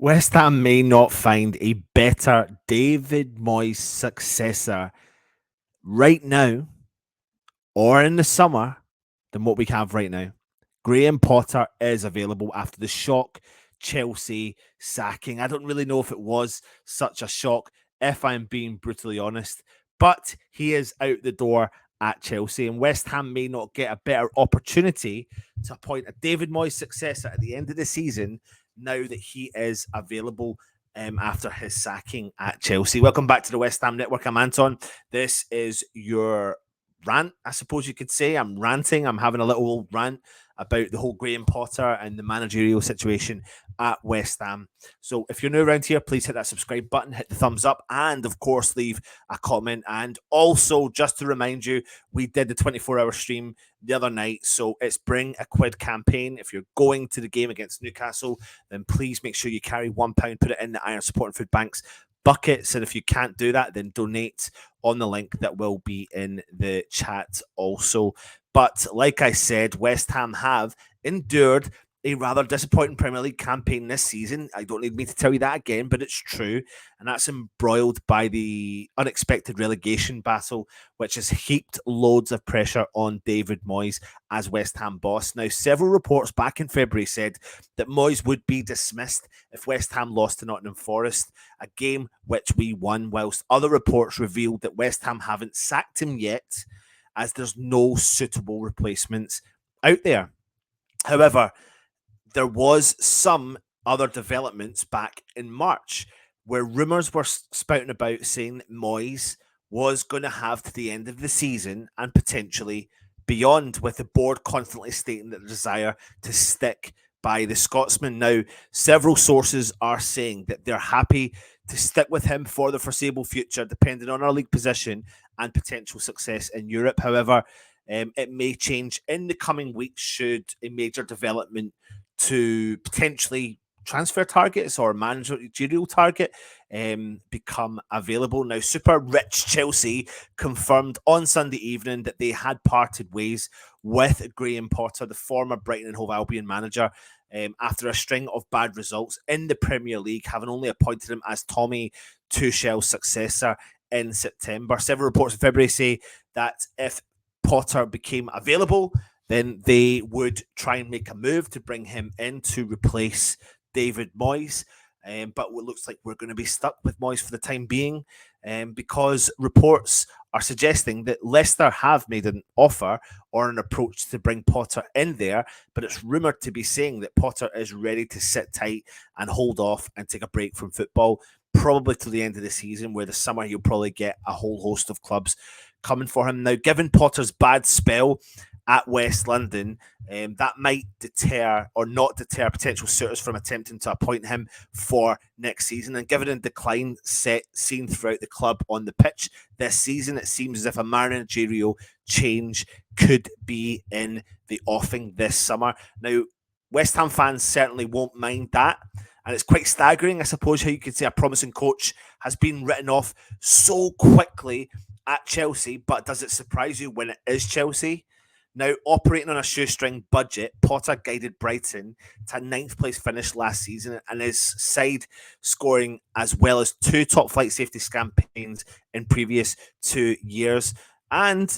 West Ham may not find a better David Moyes successor right now or in the summer than what we have right now. Graham Potter is available after the shock Chelsea sacking. I don't really know if it was such a shock, if I'm being brutally honest, but he is out the door at Chelsea, and West Ham may not get a better opportunity to appoint a David Moyes successor at the end of the season now that he is available after his sacking at Chelsea. Welcome back to the West Ham Network. I'm Anton. This is your rant, I suppose you could say. I'm ranting. I'm having a little rant about the whole Graham Potter and the managerial situation at West Ham. So if you're new around here, please hit that subscribe button, hit the thumbs up, and of course, leave a comment. And also, just to remind you, we did the 24-hour stream the other night. So it's Bring a Quid campaign. If you're going to the game against Newcastle, then please make sure you carry £1, put it in the Iron Support and Food Banks buckets, and if you can't do that, then donate on the link that will be in the chat also. But like I said, West Ham have endured a rather disappointing Premier League campaign this season. I don't need me to tell you that again, but it's true. And that's embroiled by the unexpected relegation battle, which has heaped loads of pressure on David Moyes as West Ham boss. Now, several reports back in February said that Moyes would be dismissed if West Ham lost to Nottingham Forest, a game which we won, whilst other reports revealed that West Ham haven't sacked him yet, as there's no suitable replacements out there. However, there was some other developments back in March where rumours were spouting about saying that Moyes was going to have to the end of the season and potentially beyond, with the board constantly stating that the desire to stick by the Scotsman. Now, several sources are saying that they're happy to stick with him for the foreseeable future, depending on our league position and potential success in Europe. However, it may change in the coming weeks should a major development to potentially transfer targets or managerial target become available. Now, super rich Chelsea confirmed on Sunday evening that they had parted ways with Graham Potter, the former Brighton and Hove Albion manager, after a string of bad results in the Premier League, having only appointed him as Tommy Tuchel's successor in September. Several reports in February say that if Potter became available, then they would try and make a move to bring him in to replace David Moyes. But it looks like we're going to be stuck with Moyes for the time being, because reports are suggesting that Leicester have made an offer or an approach to bring Potter in there, but it's rumoured to be saying that Potter is ready to sit tight and hold off and take a break from football, probably to the end of the season, where the summer he'll probably get a whole host of clubs coming for him. Now, given Potter's bad spell at West London, that might deter or not deter potential suitors from attempting to appoint him for next season. And given the decline seen throughout the club on the pitch this season, it seems as if a managerial change could be in the offing this summer. Now, West Ham fans certainly won't mind that. And it's quite staggering, I suppose, how you could say a promising coach has been written off so quickly at Chelsea. But does it surprise you when it is Chelsea? Now, operating on a shoestring budget, Potter guided Brighton to a 9th place finish last season, and his side scoring as well as 2 top-flight safety campaigns in previous 2 years. And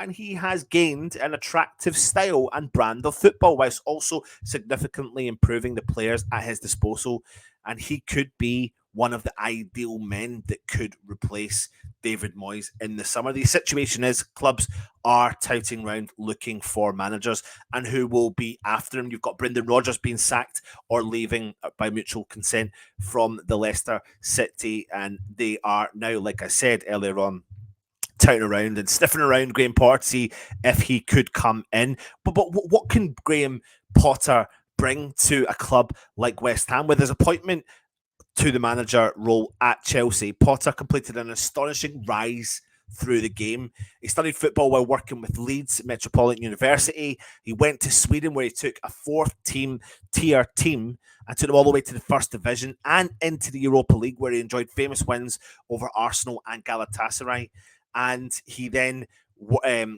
he has gained an attractive style and brand of football, whilst also significantly improving the players at his disposal. And he could be one of the ideal men that could replace David Moyes in the summer. The situation is clubs are touting around looking for managers and who will be after him. You've got Brendan Rodgers being sacked or leaving by mutual consent from the Leicester City, and they are now, like I said earlier on, touting around and sniffing around Graham Potter to see if he could come in. But what can Graham Potter bring to a club like West Ham? With his appointment to the manager role at Chelsea, Potter completed an astonishing rise through the game. He studied football while working with Leeds Metropolitan University. He went to Sweden, where he took a 4th-tier team and took them all the way to the first division and into the Europa League, where he enjoyed famous wins over Arsenal and Galatasaray. And he then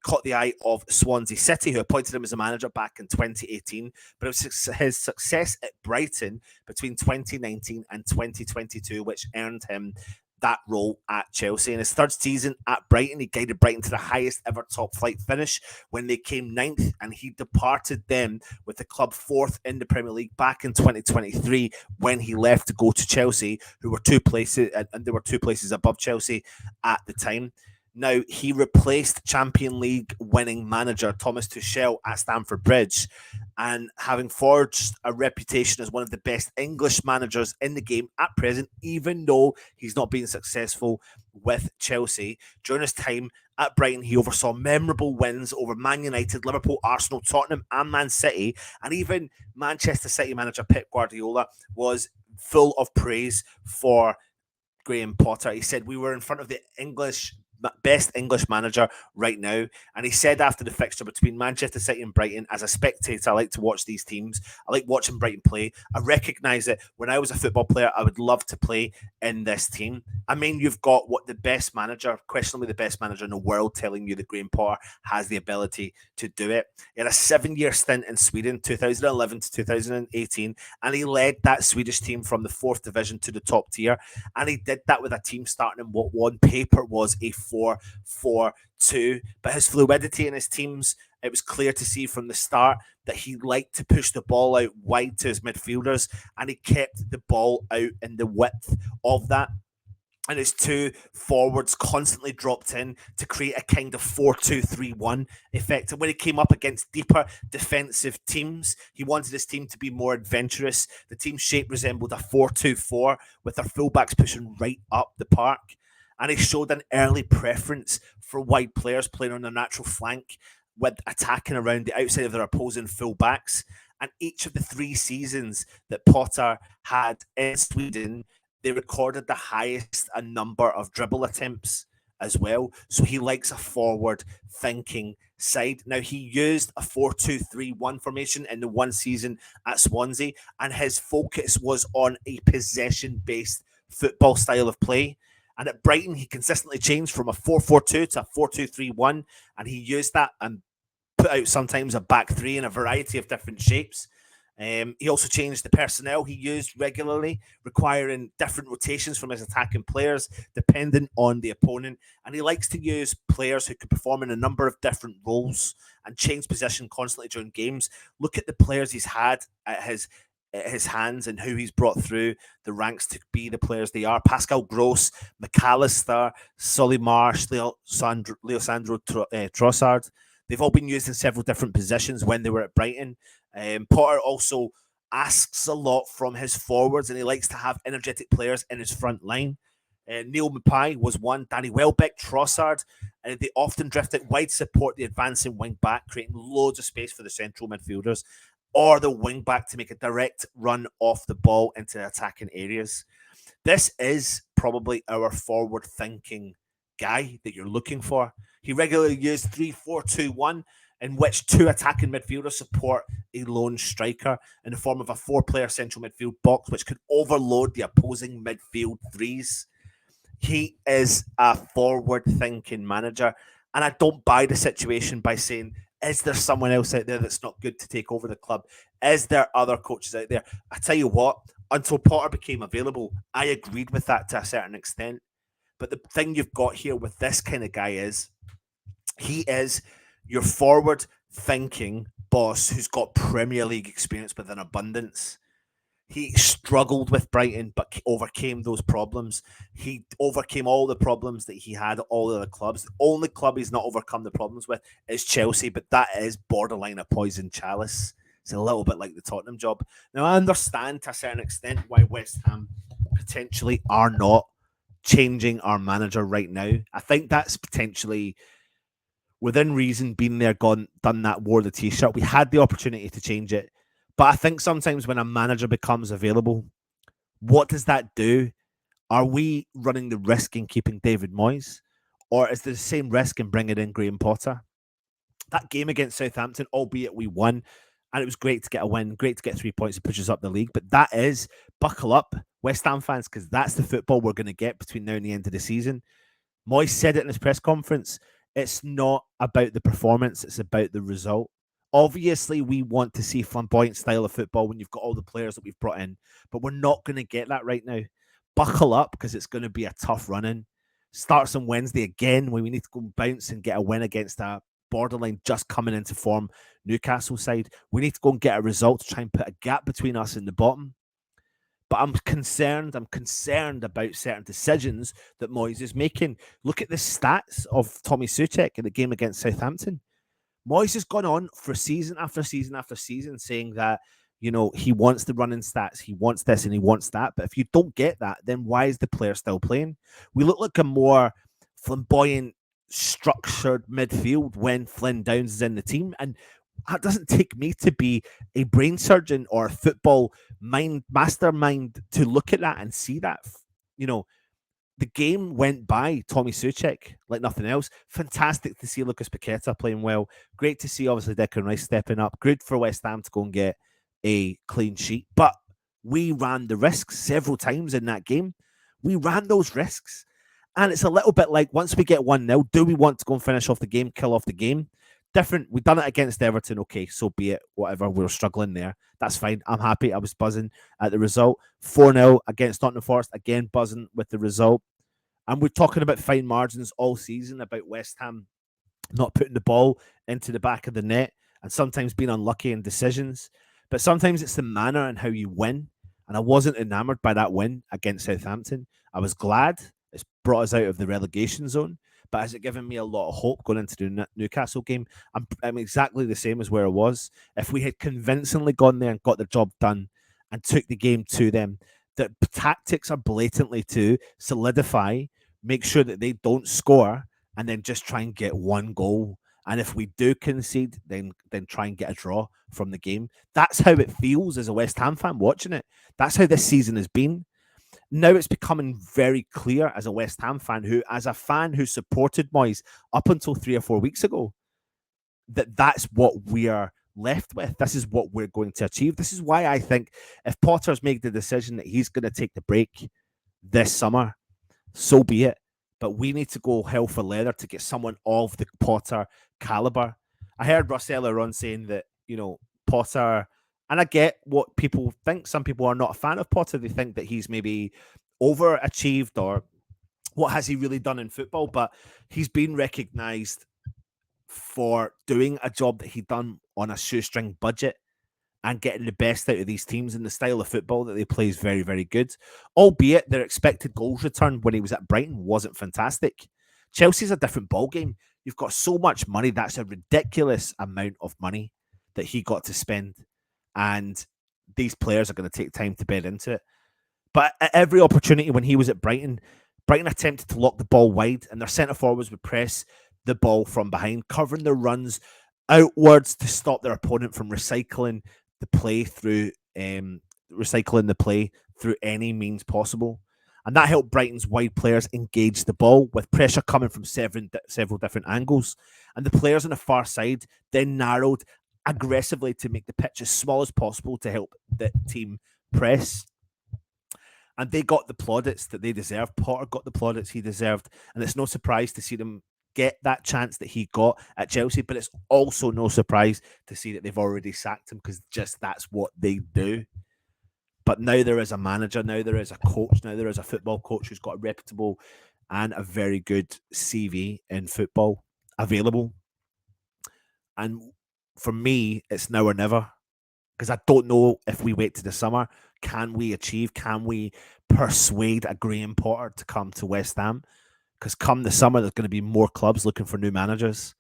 caught the eye of Swansea City, who appointed him as a manager back in 2018. But it was his success at Brighton between 2019 and 2022, which earned him that role at Chelsea. In his third season at Brighton, he guided Brighton to the highest ever top flight finish when they came ninth, and he departed them with the club fourth in the Premier League back in 2023 when he left to go to Chelsea, who were two places, and there were two places above Chelsea at the time. Now, he replaced Champions League winning manager Thomas Tuchel at Stamford Bridge, and having forged a reputation as one of the best English managers in the game at present, even though he's not been successful with Chelsea. During his time at Brighton, he oversaw memorable wins over Man United, Liverpool, Arsenal, Tottenham, and Man City, and even Manchester City manager Pep Guardiola was full of praise for Graham Potter. He said, "We were in front of the best English manager right now." And he said after the fixture between Manchester City and Brighton, "As a spectator, I like to watch these teams. I like watching Brighton play. I recognise that when I was a football player, I would love to play in this team." I mean, you've got what the best manager, questionably the best manager in the world, telling you that Graham Potter has the ability to do it. He had a 7-year stint in Sweden, 2011 to 2018, and he led that Swedish team from the fourth division to the top tier. And he did that with a team starting in what on paper was a 4-4-2. But his fluidity in his teams, it was clear to see from the start that he liked to push the ball out wide to his midfielders, and he kept the ball out in the width of that. And his two forwards constantly dropped in to create a kind of 4-2-3-1 effect. And when he came up against deeper defensive teams, he wanted his team to be more adventurous. The team's shape resembled a 4-2-4 with their fullbacks pushing right up the park. And he showed an early preference for wide players playing on their natural flank with attacking around the outside of their opposing fullbacks. And each of the 3 seasons that Potter had in Sweden, they recorded the highest a number of dribble attempts as well. So he likes a forward thinking side. Now, he used a 4-2-3-1 formation in the one season at Swansea, and his focus was on a possession-based football style of play. And at Brighton, he consistently changed from a 4-4-2 to a 4-2-3-1, and he used that and put out sometimes a back three in a variety of different shapes. He also changed the personnel he used regularly, requiring different rotations from his attacking players, depending on the opponent. And he likes to use players who can perform in a number of different roles and change position constantly during games. Look at the players he's had at his hands and who he's brought through the ranks to be the players they are. Pascal Gross, McAllister, Solly Marsh, Leosandro Trossard. They've all been used in several different positions when they were at Brighton. Potter also asks a lot from his forwards, and he likes to have energetic players in his front line. Neil Maupay was one, Danny Welbeck, Trossard, and they often drifted wide to support the advancing wing back, creating loads of space for the central midfielders or the wing back to make a direct run off the ball into attacking areas. This is probably our forward thinking guy that you're looking for. He regularly used 3-4-2-1, in which 2 attacking midfielders support a lone striker in the form of a 4-player central midfield box, which could overload the opposing midfield threes. He is a forward-thinking manager, and I don't buy the situation by saying, is there someone else out there that's not good to take over the club? Is there other coaches out there? I tell you what, until Potter became available, I agreed with that to a certain extent. But the thing you've got here with this kind of guy is he is your forward thinking boss who's got Premier League experience with an abundance. He struggled with Brighton, but overcame those problems. He overcame all the problems that he had at all the other clubs. The only club he's not overcome the problems with is Chelsea, but that is borderline a poison chalice. It's a little bit like the Tottenham job. Now, I understand to a certain extent why West Ham potentially are not changing our manager right now. I think that's potentially within reason, been there, done that, wore the t-shirt. We had the opportunity to change it. But I think sometimes when a manager becomes available, what does that do? Are we running the risk in keeping David Moyes? Or is there the same risk in bringing in Graham Potter? That game against Southampton, albeit we won, and it was great to get a win, great to get 3 points and push us up the league. But that is, buckle up, West Ham fans, because that's the football we're going to get between now and the end of the season. Moyes said it in his press conference. It's not about the performance, it's about the result. Obviously, we want to see flamboyant style of football when you've got all the players that we've brought in, but we're not going to get that right now. Buckle up because it's going to be a tough run in. Starts on Wednesday again when we need to go and bounce and get a win against a borderline just coming into form Newcastle side. We need to go and get a result to try and put a gap between us and the bottom. But I'm concerned. I'm concerned about certain decisions that Moyes is making. Look at the stats of Tommy Suchek in the game against Southampton. Moyes has gone on for season after season after season saying that, he wants the running stats, he wants this and he wants that. But if you don't get that, then why is the player still playing? We look like a more flamboyant, structured midfield when Flynn Downs is in the team. And that doesn't take me to be a brain surgeon or a football mastermind to look at that and see that. You know, the game went by Tommy Suchek like nothing else. Fantastic to see Lucas Paqueta playing well. Great to see, obviously, Declan Rice stepping up. Good for West Ham to go and get a clean sheet. But we ran the risks several times in that game. We ran those risks. And it's a little bit like once we get 1-0, do we want to go and finish off the game, kill off the game? Different. We've done it against Everton. Okay, so be it. Whatever. We were struggling there. That's fine. I'm happy. I was buzzing at the result. 4-0 against Nottingham Forest. Again, buzzing with the result. And we're talking about fine margins all season about West Ham not putting the ball into the back of the net and sometimes being unlucky in decisions. But sometimes it's the manner and how you win. And I wasn't enamored by that win against Southampton. I was glad it's brought us out of the relegation zone. But has it given me a lot of hope going into the Newcastle game? I'm exactly the same as where I was. If we had convincingly gone there and got the job done and took the game to them, the tactics are blatantly to solidify, make sure that they don't score, and then just try and get one goal. And if we do concede, then try and get a draw from the game. That's how it feels as a West Ham fan watching it. That's how this season has been. Now it's becoming very clear as a West Ham fan as a fan who supported Moyes up until 3 or 4 weeks ago, that's what we are left with. This is what we're going to achieve. This is why I think if Potter's made the decision that he's going to take the break this summer, so be it. But we need to go hell for leather to get someone of the Potter caliber. I heard Russ earlier on saying that, Potter, and I get what people think. Some people are not a fan of Potter. They think that he's maybe overachieved or what has he really done in football? But he's been recognised for doing a job that he done on a shoestring budget and getting the best out of these teams, and the style of football that they play is very, very good. Albeit their expected goals return when he was at Brighton wasn't fantastic. Chelsea's a different ballgame. You've got so much money. That's a ridiculous amount of money that he got to spend. And these players are going to take time to bed into it. But at every opportunity when he was at Brighton, Brighton attempted to lock the ball wide, and their centre forwards would press the ball from behind, covering their runs outwards to stop their opponent from recycling the play through any means possible. And that helped Brighton's wide players engage the ball with pressure coming from several different angles. And the players on the far side then narrowed aggressively to make the pitch as small as possible to help the team press. And they got the plaudits that they deserved. Potter got the plaudits he deserved. And it's no surprise to see them get that chance that he got at Chelsea, but it's also no surprise to see that they've already sacked him because just that's what they do. But now there is a manager, now there is a coach, now there is a football coach who's got a reputable and a very good CV in football available. And for me, it's now or never, because I don't know if we wait to the summer, can we persuade a Graham Potter to come to West Ham? Because come the summer, there's going to be more clubs looking for new managers.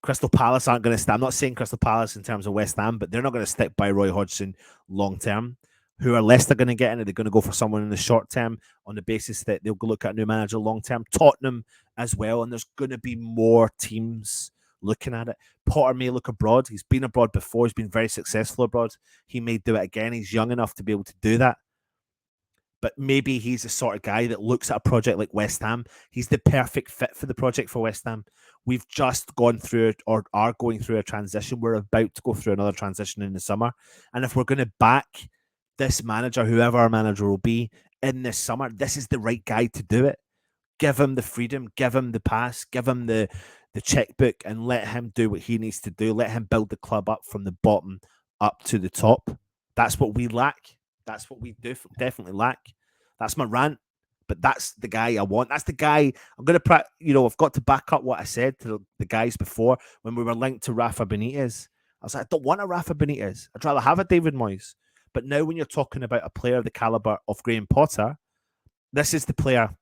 Crystal Palace aren't going to I'm not saying Crystal Palace in terms of West Ham, but they're not going to stick by Roy Hodgson long term. Who are Leicester going to get in? Are they going to go for someone in the short term on the basis that they'll go look at a new manager long term? Tottenham as well. And there's going to be more teams looking at it. Potter may look abroad. He's been abroad before. He's been very successful abroad. He may do it again. He's young enough to be able to do that. But maybe he's the sort of guy that looks at a project like West Ham. He's the perfect fit for the project for West Ham. We've just gone through it, or are going through a transition. We're about to go through another transition in the summer. And if we're going to back this manager, whoever our manager will be, in this summer, this is the right guy to do it. Give him the freedom, give him the pass, give him the the checkbook and let him do what he needs to do. Let him build the club up from the bottom up to the top. That's what we lack. That's what we definitely lack. That's my rant. But that's the guy I want. That's the guy I'm going to, I've got to back up what I said to the guys before when we were linked to Rafa Benitez. I was like, I don't want a Rafa Benitez. I'd rather have a David Moyes. But now when you're talking about a player of the caliber of Graham Potter, this is the player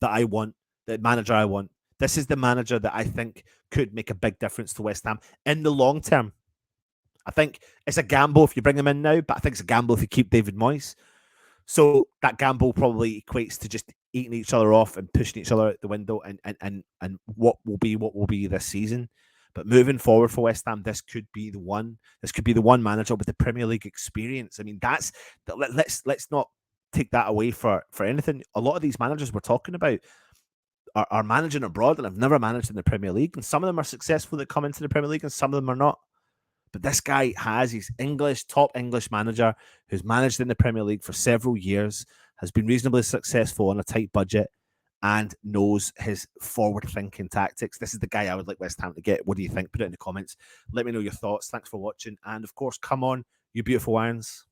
that I want, the manager I want. This is the manager that I think could make a big difference to West Ham in the long term. I think it's a gamble if you bring him in now, but I think it's a gamble if you keep David Moyes. So that gamble probably equates to just eating each other off and pushing each other out the window and what will be this season. But moving forward for West Ham, this could be the one. This could be the one manager with the Premier League experience. I mean, let's not take that away for anything. A lot of these managers we're talking about are managing abroad and have never managed in the Premier League. And some of them are successful that come into the Premier League and some of them are not. But this guy he's top English manager who's managed in the Premier League for several years, has been reasonably successful on a tight budget and knows his forward-thinking tactics. This is the guy I would like West Ham to get. What do you think? Put it in the comments. Let me know your thoughts. Thanks for watching. And, of course, come on, you beautiful irons.